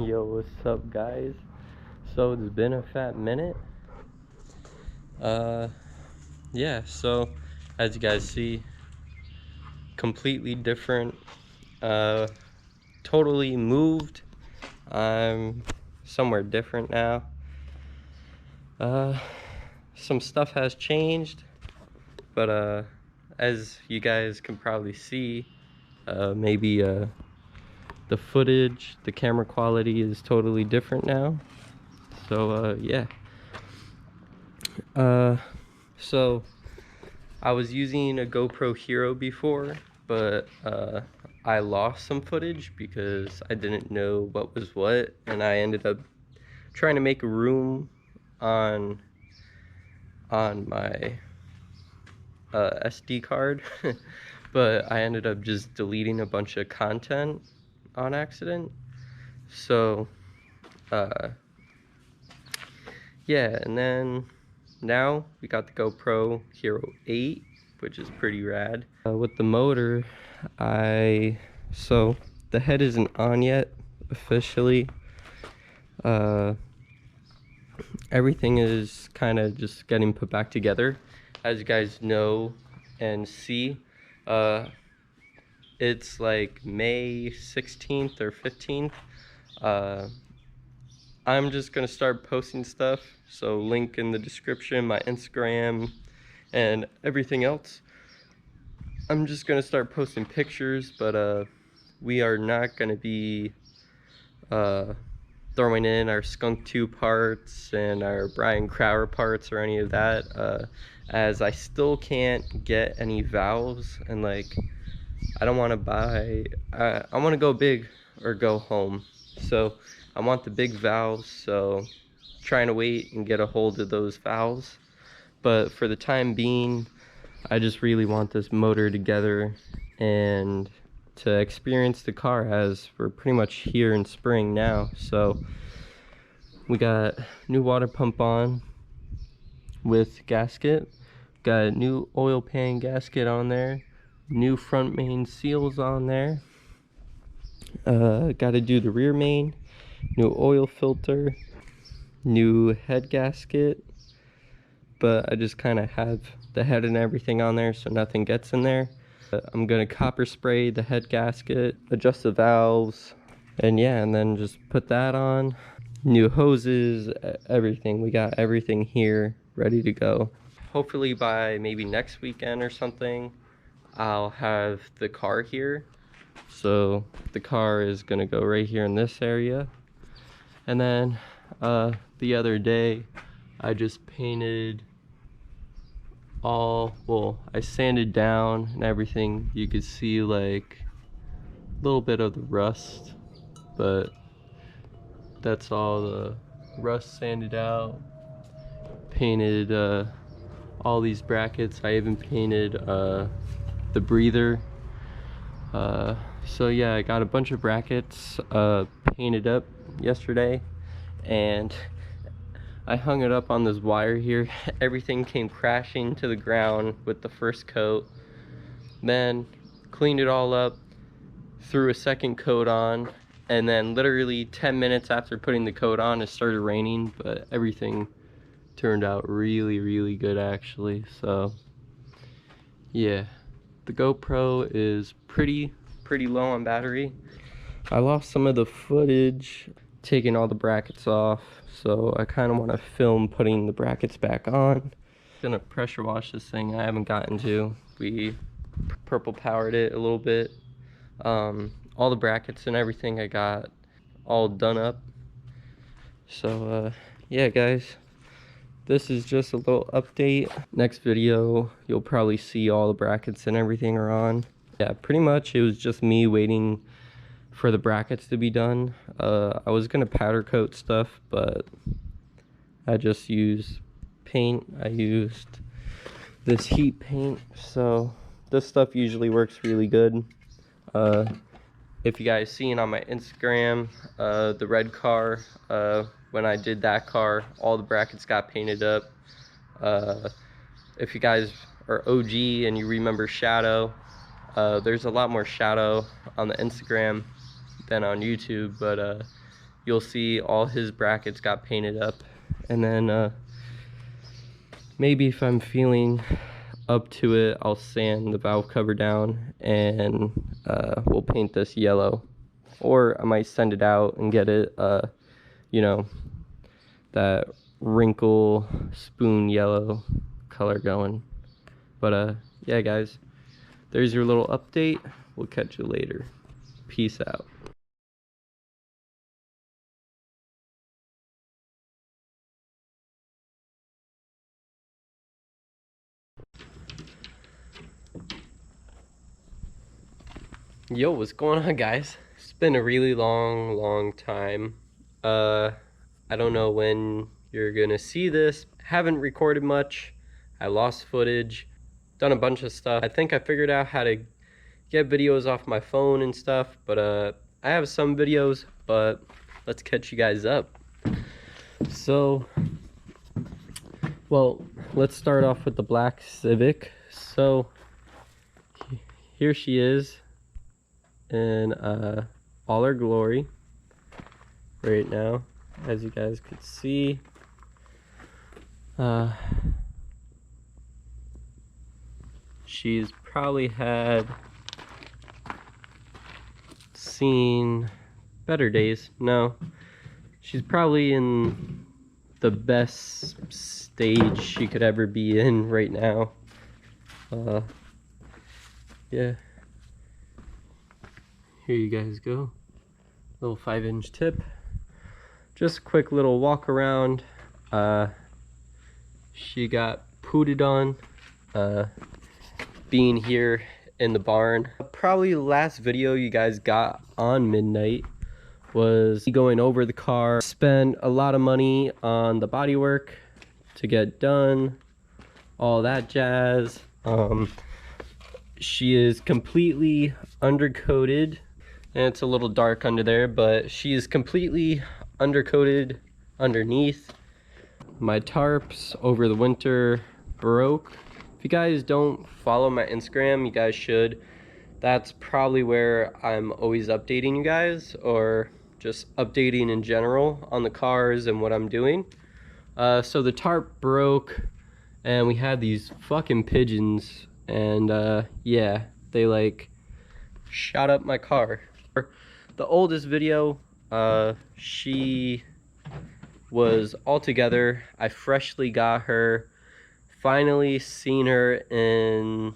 Yo, what's up, guys? So it's been a fat minute. Yeah, so as you guys see, completely different, totally moved. I'm somewhere different now. Some stuff has changed, but as you guys can probably see, maybe the footage, the camera quality is totally different now. So yeah. So I was using a GoPro Hero before, but I lost some footage because I didn't know what was what, and I ended up trying to make room on my SD card, but I ended up just deleting a bunch of content on accident. So yeah, and then now we got the GoPro Hero 8, which is pretty rad. With the motor, so the head isn't on yet officially. Everything is kind of just getting put back together. As you guys know and see, it's like May 16th or 15th. I'm just gonna start posting stuff, so link in the description, my Instagram and everything else. I'm just gonna start posting pictures, but we are not gonna be throwing in our Skunk 2 parts and our Brian Crowder parts or any of that, as I still can't get any valves, and like I don't want to buy, I want to go big or go home. So I want the big valves, so trying to wait and get a hold of those valves. But for the time being, I just really want this motor together and to experience the car, as we're pretty much here in spring now. So we got new water pump on with gasket, got new oil pan gasket on there, new front main seals on there. Got to do the rear main, new oil filter, new head gasket, but I just kind of have the head and everything on there so nothing gets in there. I'm gonna copper spray the head gasket, adjust the valves, and yeah, and then just put that on. New hoses, everything. We got everything here ready to go. Hopefully by maybe next weekend or something, I'll have the car here. So the car is gonna go right here in this area. And then the other day I just painted I sanded down and everything. You could see like a little bit of the rust, but that's all the rust sanded out. Painted all these brackets. I even painted the breather. So yeah, I got a bunch of brackets painted up yesterday, and I hung it up on this wire here. Everything came crashing to the ground with the first coat. Then cleaned it all up, threw a second coat on, and then literally 10 minutes after putting the coat on, it started raining, but everything turned out really good actually. So yeah, the GoPro is pretty low on battery. I lost some of the footage taking all the brackets off, so I kind of want to film putting the brackets back on. Gonna pressure wash this thing. I haven't gotten to. We purple powered it a little bit. All the brackets and everything I got all done up. So yeah guys, this is just a little update. Next video you'll probably see all the brackets and everything are on. Yeah, pretty much it was just me waiting for the brackets to be done. I was gonna powder coat stuff, but I just used paint. I used this heat paint, so this stuff usually works really good. If you guys seen on my Instagram, the red car, when I did that car, all the brackets got painted up. If you guys are OG and you remember shadow, there's a lot more shadow on the Instagram than on YouTube, but you'll see all his brackets got painted up. And then maybe if I'm feeling up to it, I'll sand the valve cover down and we'll paint this yellow. Or I might send it out and get it, you know, that wrinkle spoon yellow color going. But yeah guys, there's your little update. We'll catch you later. Peace out. Yo, what's going on guys? It's been a really long time. I don't know when you're gonna see this. Haven't recorded much. I lost footage, done a bunch of stuff. I think I figured out how to get videos off my phone and stuff, but I have some videos, but let's catch you guys up. So, well, let's start off with the black Civic. So, here she is in all her glory right now, as you guys could see. She's probably seen better days. No, she's probably in the best stage she could ever be in right now. Yeah, here you guys go. Little 5-inch tip. Just a quick little walk around. She got pooted on being here in the barn. Probably the last video you guys got on Midnight was going over the car. Spent a lot of money on the bodywork to get done, all that jazz. She is completely undercoated, and it's a little dark under there, but she is completely undercoated underneath. My tarps over the winter broke. If you guys don't follow my Instagram, you guys should. That's probably where I'm always updating you guys, or just updating in general on the cars and what I'm doing. So the tarp broke, and we had these fucking pigeons, and yeah, they like shot up my car. The oldest video, she was all together. I freshly got her. Finally seen her in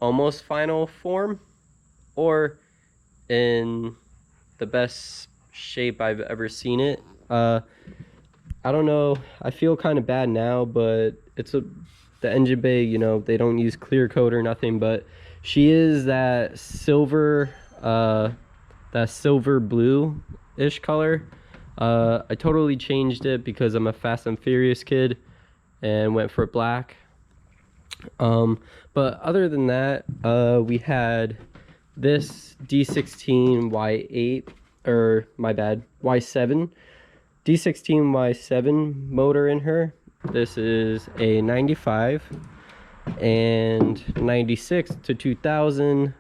almost final form, or in the best shape I've ever seen it. I don't know, I feel kind of bad now, but it's the engine bay, you know, they don't use clear coat or nothing, but she is that silver blue-ish color. I totally changed it because I'm a Fast and Furious kid and went for black. But other than that, we had this D16 Y8, or my bad, Y7, D16 Y7 motor in her. This is a 95, and 96 to 2000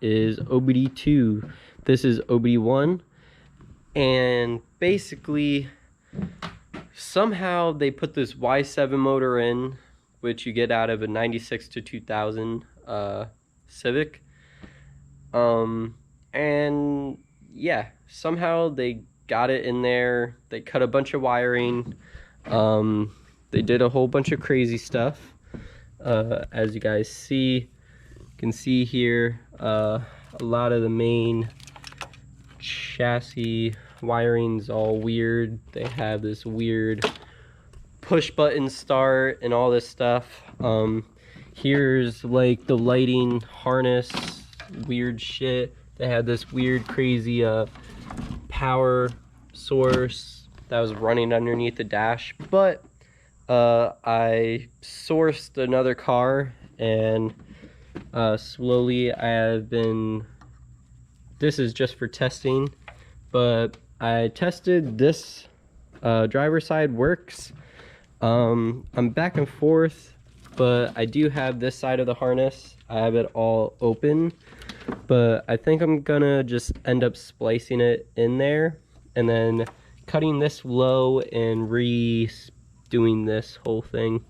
is OBD2. This is OBD1, and basically somehow they put this Y7 motor in, which you get out of a 96 to 2000 Civic. And yeah, somehow they got it in there. They cut a bunch of wiring. They did a whole bunch of crazy stuff. As you guys see, you can see here, a lot of the main chassis wiring's all weird. They have this weird push button start and all this stuff. Here's like the lighting harness, weird shit. They had this weird crazy power source that was running underneath the dash, but I sourced another car, and slowly I have been, this is just for testing, but I tested this driver's side works. I'm back and forth, but I do have this side of the harness. I have it all open, but I think I'm gonna just end up splicing it in there and then cutting this low and redoing this whole thing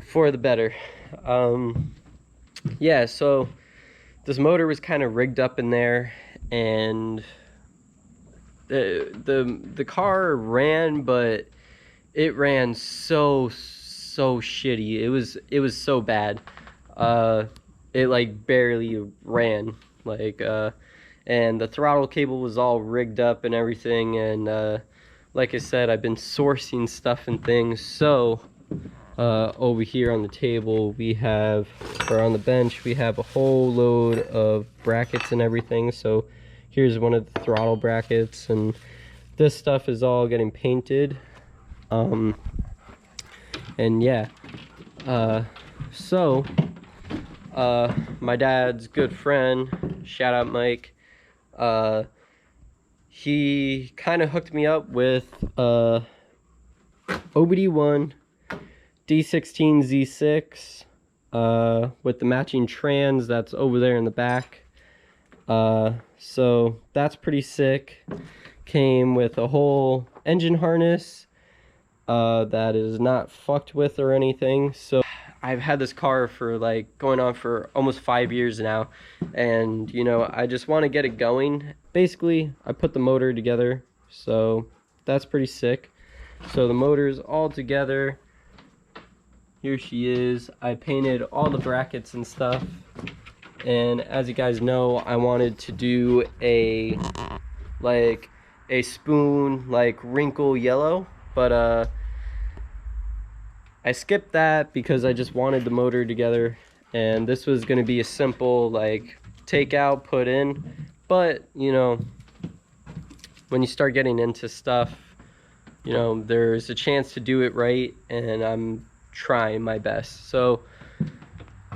for the better. Yeah, so this motor was kind of rigged up in there, and the car ran, but it ran so shitty. It was so bad. It like barely ran, like and the throttle cable was all rigged up and everything, and like I said, I've been sourcing stuff and things. So over here on the table we have, or on the bench, we have a whole load of brackets and everything. So here's one of the throttle brackets, and this stuff is all getting painted. And yeah, so my dad's good friend, shout out Mike, he kind of hooked me up with OBD1 D16 Z6 with the matching trans that's over there in the back. So that's pretty sick. Came with a whole engine harness that is not fucked with or anything. So I've had this car for like going on for almost 5 years now, and you know, I just want to get it going. Basically, I put the motor together, so that's pretty sick. So the motor's all together. Here she is. I painted all the brackets and stuff, and as you guys know, I wanted to do a spoon like wrinkle yellow, but I skipped that because I just wanted the motor together, and this was going to be a simple like take out, put in. But you know, when you start getting into stuff, you know, there's a chance to do it right, and I'm trying my best. So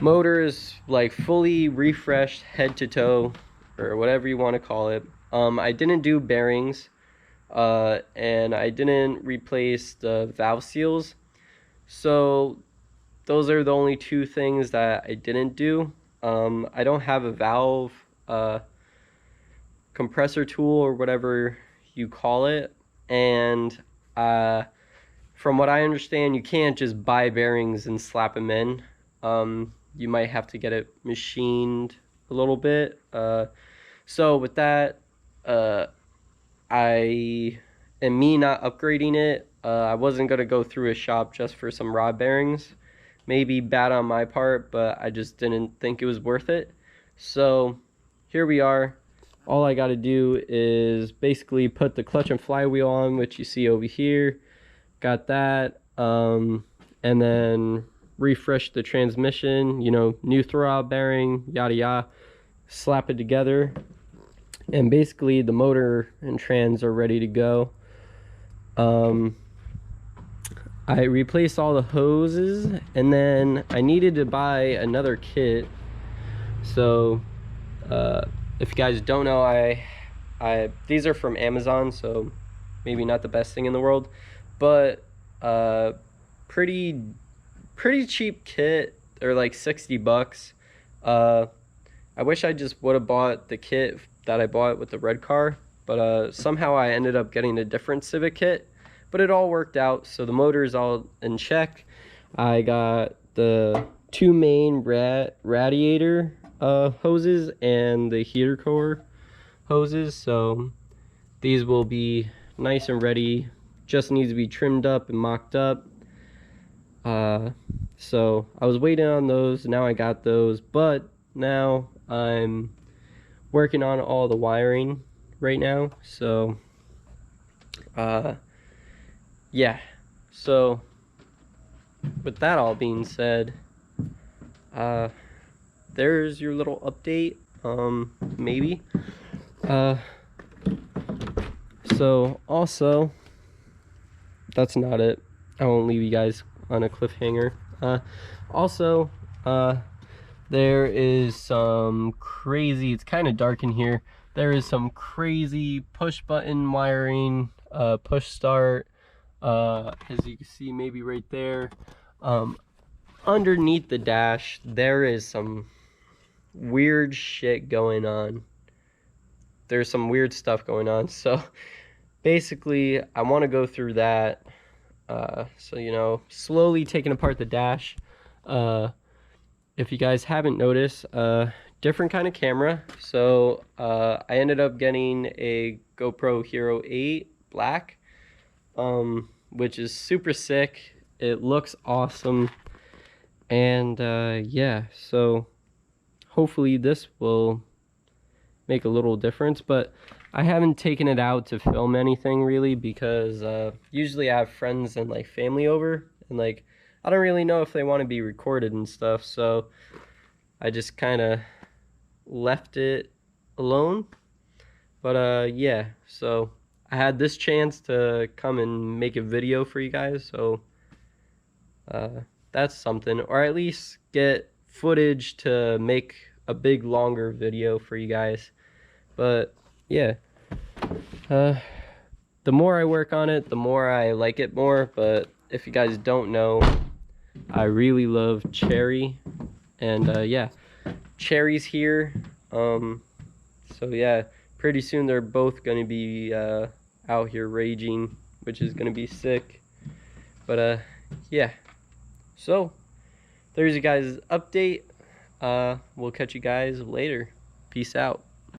motor is like fully refreshed head to toe, or whatever you want to call it. I didn't do bearings, and I didn't replace the valve seals. So those are the only two things that I didn't do. I don't have a valve compressor tool, or whatever you call it, and from what I understand, you can't just buy bearings and slap them in. You might have to get it machined a little bit. So with that, me not upgrading it, I wasn't going to go through a shop just for some rod bearings. Maybe bad on my part, but I just didn't think it was worth it. So here we are. All I got to do is basically put the clutch and flywheel on, which you see over here. Got that. And then refresh the transmission, you know, new throwout bearing, yada yada. Slap it together, and basically the motor and trans are ready to go. I replaced all the hoses, and then I needed to buy another kit. So if you guys don't know, I these are from Amazon, so maybe not the best thing in the world, but pretty cheap kit. They're like 60 bucks. I wish I just would have bought the kit that I bought with the red car, but somehow I ended up getting a different Civic kit, but it all worked out. So the motor is all in check. I got the two main radiator hoses and the heater core hoses, so these will be nice and ready. Just needs to be trimmed up and mocked up. So I was waiting on those. Now I got those, but now I'm working on all the wiring right now. So yeah, so with that all being said, there's your little update. Maybe so also, that's not it. I won't leave you guys on a cliffhanger. Also, there is some crazy, it's kind of dark in here, there is some crazy push button wiring, push start, as you can see maybe right there. Underneath the dash there is some weird shit going on. there's some weird stuff going on. So basically I want to go through that. So, you know, slowly taking apart the dash. If you guys haven't noticed, different kind of camera. So I ended up getting a GoPro Hero 8 Black, which is super sick. It looks awesome. And yeah, so hopefully this will make a little difference, but I haven't taken it out to film anything really, because usually I have friends and like family over, and like I don't really know if they want to be recorded and stuff, so I just kind of left it alone. But yeah, so I had this chance to come and make a video for you guys, so that's something, or at least get footage to make a big longer video for you guys. But yeah, the more I work on it, the more I like it more. But if you guys don't know, I really love cherry, and yeah, cherry's here. So yeah, pretty soon they're both gonna be out here raging, which is gonna be sick. But yeah, so there's you guys' update. We'll catch you guys later. Peace out.